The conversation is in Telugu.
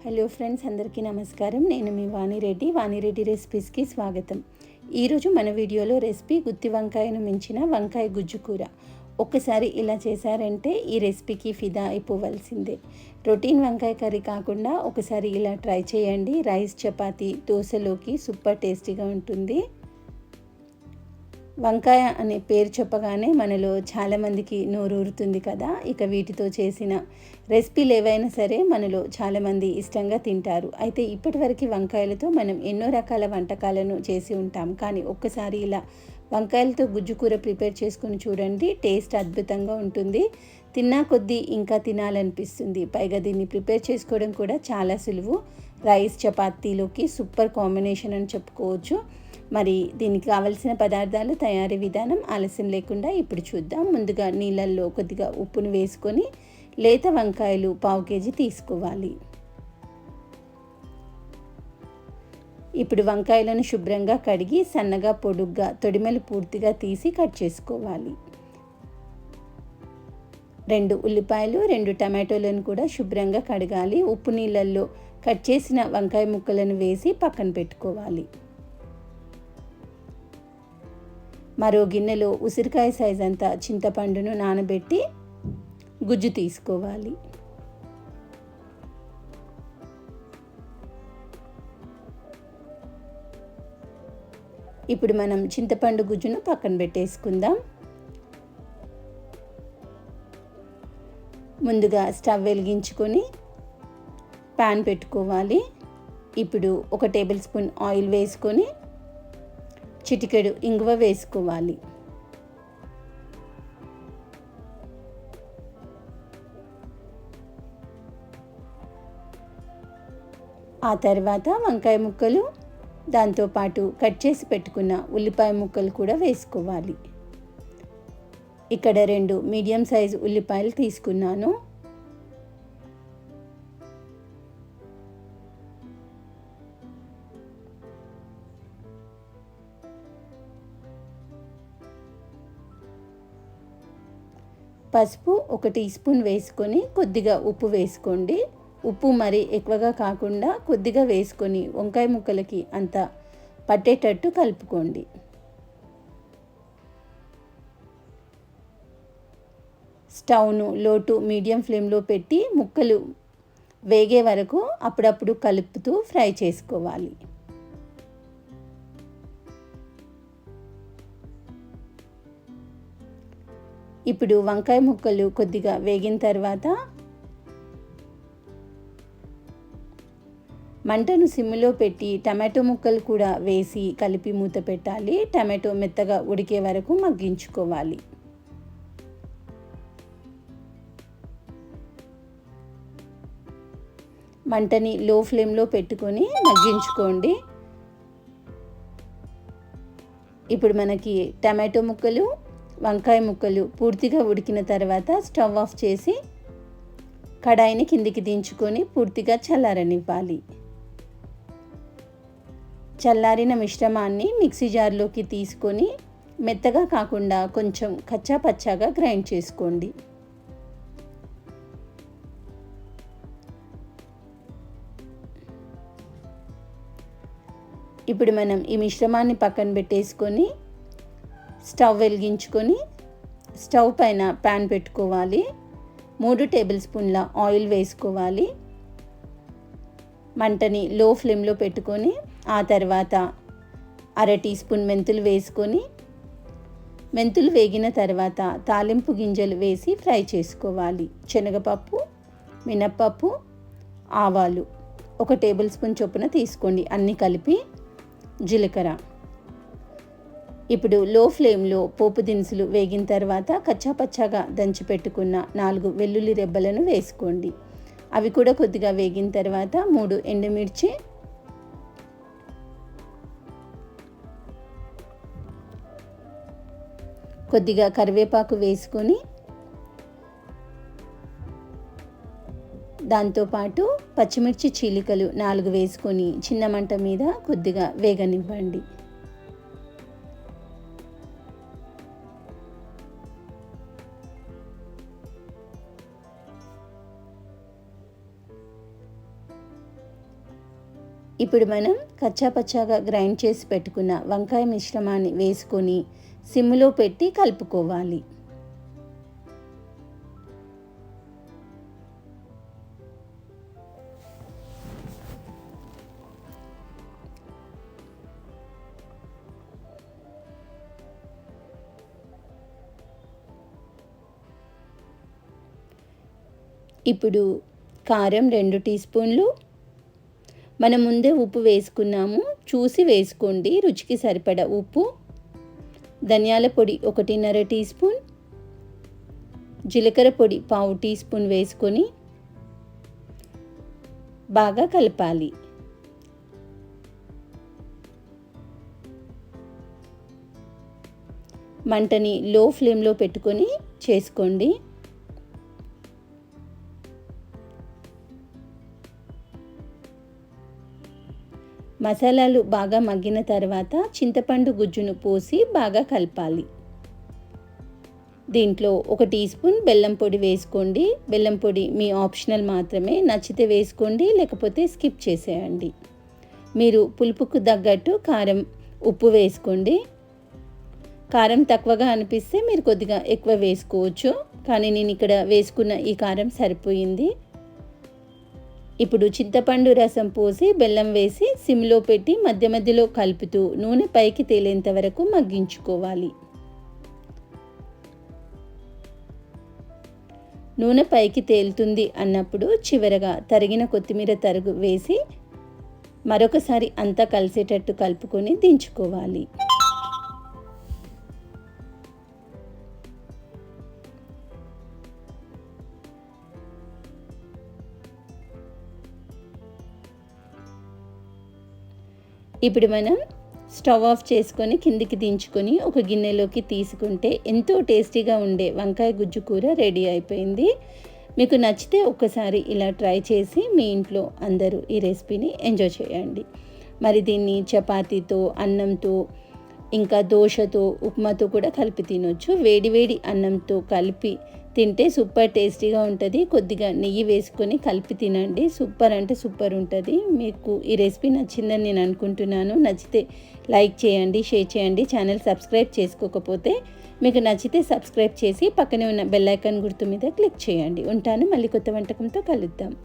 హలో ఫ్రెండ్స్, అందరికీ నమస్కారం. నేను మీ వాణిరెడ్డి రెసిపీస్కి స్వాగతం. ఈరోజు మన వీడియోలో రెసిపీ గుత్తి వంకాయను మించిన వంకాయ గుజ్జు కూర. ఒక్కసారి ఇలా చేశారంటే ఈ రెసిపీకి ఫిదా అయిపోవలసిందే. రొటీన్ వంకాయ కర్రీ కాకుండా ఒకసారి ఇలా ట్రై చేయండి. రైస్, చపాతీ, దోశలోకి సూపర్ టేస్టీగా ఉంటుంది. వంకాయ అనే పేరు చెప్పగానే మనలో చాలామందికి నోరూరుతుంది కదా. ఇక వీటితో చేసిన రెసిపీలు ఏవైనా సరే మనలో చాలామంది ఇష్టంగా తింటారు. అయితే ఇప్పటివరకు వంకాయలతో మనం ఎన్నో రకాల వంటకాలను చేసి ఉంటాం. కానీ ఒక్కసారి ఇలా వంకాయలతో గుజ్జు కూర ప్రిపేర్ చేసుకుని చూడండి. టేస్ట్ అద్భుతంగా ఉంటుంది. తిన్నా కొద్దీ ఇంకా తినాలనిపిస్తుంది. పైగా దీన్ని ప్రిపేర్ చేసుకోవడం కూడా చాలా సులువు. రైస్, చపాతీలోకి సూపర్ కాంబినేషన్ అని చెప్పుకోవచ్చు. మరి దీనికి కావలసిన పదార్థాలు, తయారీ విధానం ఆలస్యం లేకుండా ఇప్పుడు చూద్దాం. ముందుగా నీళ్ళల్లో కొద్దిగా ఉప్పును వేసుకొని లేత వంకాయలు 1/2 కేజీ తీసుకోవాలి. ఇప్పుడు వంకాయలను శుభ్రంగా కడిగి సన్నగా పొడుగ్గా తొడిమెలు పూర్తిగా తీసి కట్ చేసుకోవాలి. 2 ఉల్లిపాయలు, 2 టమాటోలను కూడా శుభ్రంగా కడగాలి. ఉప్పు నీళ్ళల్లో కట్ చేసిన వంకాయ ముక్కలను వేసి పక్కన పెట్టుకోవాలి. మరో గిన్నెలో ఉసిరికాయ సైజ్ అంతా చింతపండును నానబెట్టి గుజ్జు తీసుకోవాలి. ఇప్పుడు మనం చింతపండు గుజ్జును పక్కన పెట్టేసుకుందాం. ముందుగా స్టవ్ వెలిగించుకొని ప్యాన్ పెట్టుకోవాలి. ఇప్పుడు 1 టేబుల్ స్పూన్ ఆయిల్ వేసుకొని చిటికెడు ఇంగువ వేసుకోవాలి. ఆ తర్వాత వంకాయ ముక్కలు, దాంతోపాటు కట్ చేసి పెట్టుకున్న ఉల్లిపాయ ముక్కలు కూడా వేసుకోవాలి. ఇక్కడ 2 మీడియం సైజు ఉల్లిపాయలు తీసుకున్నాను. పసుపు 1 టీ స్పూన్ వేసుకొని కొద్దిగా ఉప్పు వేసుకోండి. ఉప్పు మరి ఎక్కువగా కాకుండా కొద్దిగా వేసుకొని వంకాయ ముక్కలకి అంత పట్టేటట్టు కలుపుకోండి. స్టవ్ను లో టు మీడియం ఫ్లేమ్లో పెట్టి ముక్కలు వేగే వరకు అప్పుడప్పుడు కలుపుతూ ఫ్రై చేసుకోవాలి. ఇప్పుడు వంకాయ ముక్కలు కొద్దిగా వేగిన తర్వాత మంటను సిమ్లో పెట్టి టమాటో ముక్కలు కూడా వేసి కలిపి మూత పెట్టాలి. టమాటో మెత్తగా ఉడికే వరకు మగ్గించుకోవాలి. మంటని లో ఫ్లేమ్లో పెట్టుకొని మగ్గించుకోండి. ఇప్పుడు మనకి టమాటో ముక్కలు, వంకాయ ముక్కలు పూర్తిగా ఉడికిన తర్వాత స్టవ్ ఆఫ్ చేసి కడాయిని కిందికి దించుకొని పూర్తిగా చల్లారనివ్వాలి. చల్లారిన మిశ్రమాన్ని మిక్సీ జార్లోకి తీసుకొని మెత్తగా కాకుండా కొంచెం కచ్చా పచ్చాగా గ్రైండ్ చేసుకోండి. ఇప్పుడు మనం ఈ మిశ్రమాన్ని పక్కన పెట్టేసుకొని స్టవ్ వెలిగించుకొని స్టవ్ పైన ప్యాన్ పెట్టుకోవాలి. 3 టేబుల్ స్పూన్ల ఆయిల్ వేసుకోవాలి. మంటని లో ఫ్లేమ్లో పెట్టుకొని ఆ తర్వాత 1/2 టీ స్పూన్ మెంతులు వేసుకొని మెంతులు వేగిన తర్వాత తాలింపు గింజలు వేసి ఫ్రై చేసుకోవాలి. శనగపప్పు, మినప్పప్పు, ఆవాలు 1 టేబుల్ స్పూన్ చొప్పున తీసుకోండి. అన్నీ కలిపి జీలకర్ర. ఇప్పుడు లో ఫ్లేమ్లో పోపు దినుసులు వేగిన తర్వాత కచ్చాపచ్చాగా దంచి పెట్టుకున్న 4 వెల్లుల్లి రెబ్బలను వేసుకోండి. అవి కూడా కొద్దిగా వేగిన తర్వాత 3 ఎండుమిర్చి, కొద్దిగా కరివేపాకు వేసుకొని దాంతోపాటు పచ్చిమిర్చి చీలికలు 4 వేసుకొని చిన్న మంట మీద కొద్దిగా వేగనివ్వండి. ఇప్పుడు మనం కచ్చాపచ్చాగా గ్రైండ్ చేసి పెట్టుకున్న వంకాయ మిశ్రమాన్ని వేసుకొని సిమ్లో పెట్టి కలుపుకోవాలి. ఇప్పుడు కారం 2 టీ స్పూన్లు. మనం ముందే ఉప్పు వేసుకున్నాము, చూసి వేసుకోండి రుచికి సరిపడా ఉప్పు. ధనియాల పొడి 1.5 టీ స్పూన్, జీలకర్ర పొడి 1/2 టీ స్పూన్ వేసుకొని బాగా కలపాలి. మంటని లో ఫ్లేమ్లో పెట్టుకొని చేసుకోండి. మసాలాలు బాగా మగ్గిన తర్వాత చింతపండు గుజ్జును పోసి బాగా కలపాలి. దీంట్లో 1 టీ స్పూన్ బెల్లం పొడి వేసుకోండి. బెల్లం పొడి మీ ఆప్షనల్ మాత్రమే, నచ్చితే వేసుకోండి లేకపోతే స్కిప్ చేసేయండి. మీరు పులుపుకు తగ్గట్టు కారం, ఉప్పు వేసుకోండి. కారం తక్కువగా అనిపిస్తే మీరు కొద్దిగా ఎక్కువ వేసుకోవచ్చు, కానీ నేను ఇక్కడ వేసుకున్న ఈ కారం సరిపోయింది. ఇప్పుడు చింతపండు రసం పోసి బెల్లం వేసి సిమ్లో పెట్టి మధ్య మధ్యలో కలుపుతూ నూనె పైకి తేలేంత వరకు మగ్గించుకోవాలి. నూనె పైకి తేలుతుంది అన్నప్పుడు చివరగా తరిగిన కొత్తిమీర తరుగు వేసి మరొకసారి అంతా కలిసేటట్టు కలుపుకొని దించుకోవాలి. ఇప్పుడు మనం స్టవ్ ఆఫ్ చేసుకొని కిందికి దించుకొని ఒక గిన్నెలోకి తీసుకుంటే ఎంతో టేస్టీగా ఉండే వంకాయ గుజ్జు కూర రెడీ అయిపోయింది. మీకు నచ్చితే ఒక్కసారి ఇలా ట్రై చేసి మీ ఇంట్లో అందరూ ఈ రెసిపీని ఎంజాయ్ చేయండి. మరి దీన్ని చపాతీతో, అన్నంతో, ఇంకా దోశతో, ఉప్మాతో కూడా కలిపి తినొచ్చు. వేడివేడి అన్నంతో కలిపి తింటే సూపర్ టేస్టీగా ఉంటుంది. కొద్దిగా నెయ్యి వేసుకొని కలిపి తినండి, సూపర్ అంటే సూపర్ ఉంటుంది. మీకు ఈ రెసిపీ నచ్చిందని నేను అనుకుంటున్నాను. నచ్చితే లైక్ చేయండి, షేర్ చేయండి. ఛానల్ సబ్స్క్రైబ్ చేసుకోకపోతే మీకు నచ్చితే సబ్స్క్రైబ్ చేసి పక్కనే ఉన్న బెల్ ఐకాన్ గుర్తు మీద క్లిక్ చేయండి. ఉంటాను, మళ్ళీ కొత్త వంటకంతో కలుద్దాం.